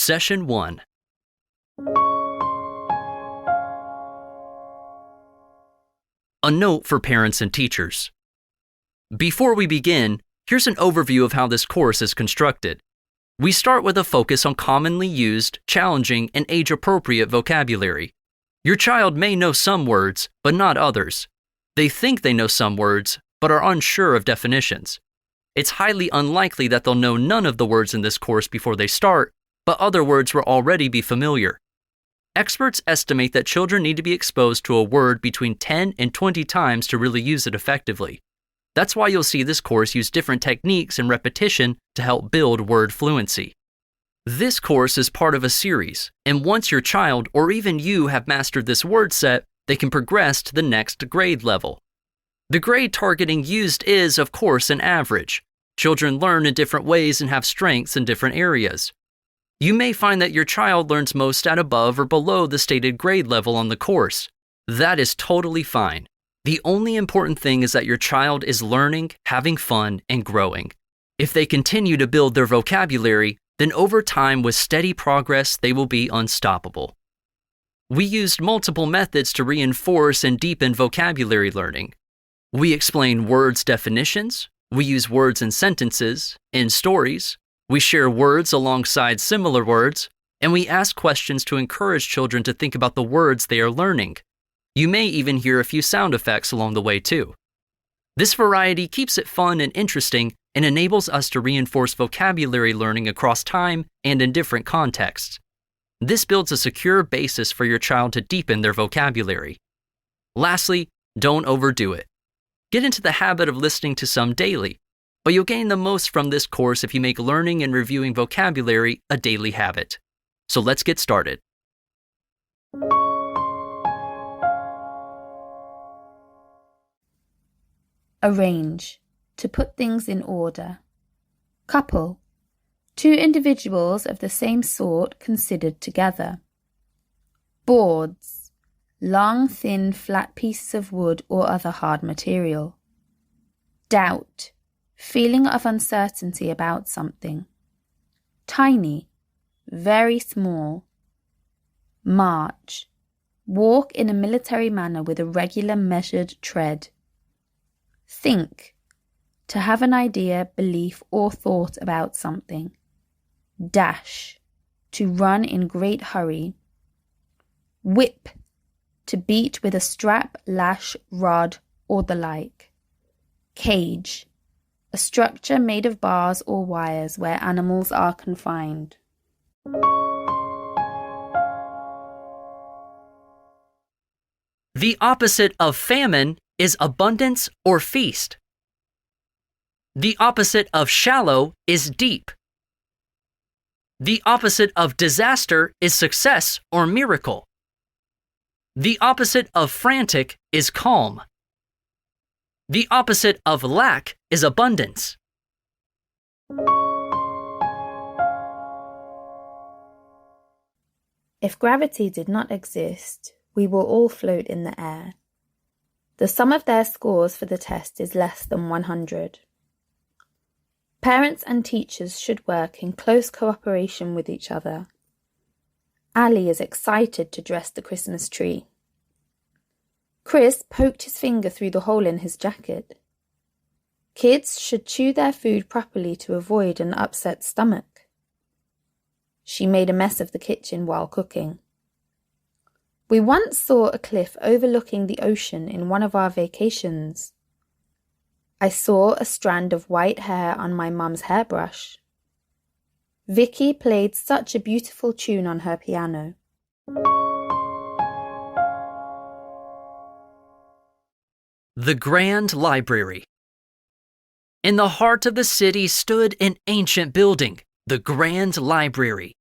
Session 1. A note for parents and teachers. Before we begin, here's an overview of how this course is constructed. We start with a focus on commonly used, challenging, and age-appropriate vocabulary. Your child may know some words, but not others. They think they know some words, but are unsure of definitions. It's highly unlikely that they'll know none of the words in this course before they start, but other words will already be familiar. Experts estimate that children need to be exposed to a word between 10 and 20 times to really use it effectively. That's why you'll see this course use different techniques and repetition to help build word fluency. This course is part of a series, and once your child or even you have mastered this word set, they can progress to the next grade level. The grade targeting used is, of course, an average. Children learn in different ways and have strengths in different areas. You may find that your child learns most at above or below the stated grade level on the course. That is totally fine. The only important thing is that your child is learning, having fun, and growing. If they continue to build their vocabulary, then over time with steady progress, they will be unstoppable. We used multiple methods to reinforce and deepen vocabulary learning. We explain words definitions, we use words in sentences, in stories, we share words alongside similar words, and we ask questions to encourage children to think about the words they are learning. You may even hear a few sound effects along the way too. This variety keeps it fun and interesting and enables us to reinforce vocabulary learning across time and in different contexts. This builds a secure basis for your child to deepen their vocabulary. Lastly, don't overdo it. Get into the habit of listening to some daily, but you'll gain the most from this course if you make learning and reviewing vocabulary a daily habit. So let's get started. Arrange, to put things in order. Couple, two individuals of the same sort considered together. Boards, long, thin, flat pieces of wood or other hard material. Doubt, feeling of uncertainty about something. Tiny, very small. March, walk in a military manner with a regular measured tread. Think, to have an idea, belief, or thought about something. Dash, to run in great hurry. Whip, to beat with a strap, lash, rod, or the like. Cage, a structure made of bars or wires where animals are confined. The opposite of famine is abundance or feast. The opposite of shallow is deep. The opposite of disaster is success or miracle. The opposite of frantic is calm. The opposite of lack is abundance. If gravity did not exist, we will all float in the air. The sum of their scores for the test is less than 100. Parents and teachers should work in close cooperation with each other. Ali is excited to dress the Christmas tree. Chris poked his finger through the hole in his jacket. Kids should chew their food properly to avoid an upset stomach. She made a mess of the kitchen while cooking. We once saw a cliff overlooking the ocean in one of our vacations. I saw a strand of white hair on my mum's hairbrush. Vicky played such a beautiful tune on her piano. The Grand Library. In the heart of the city stood an ancient building, the Grand Library.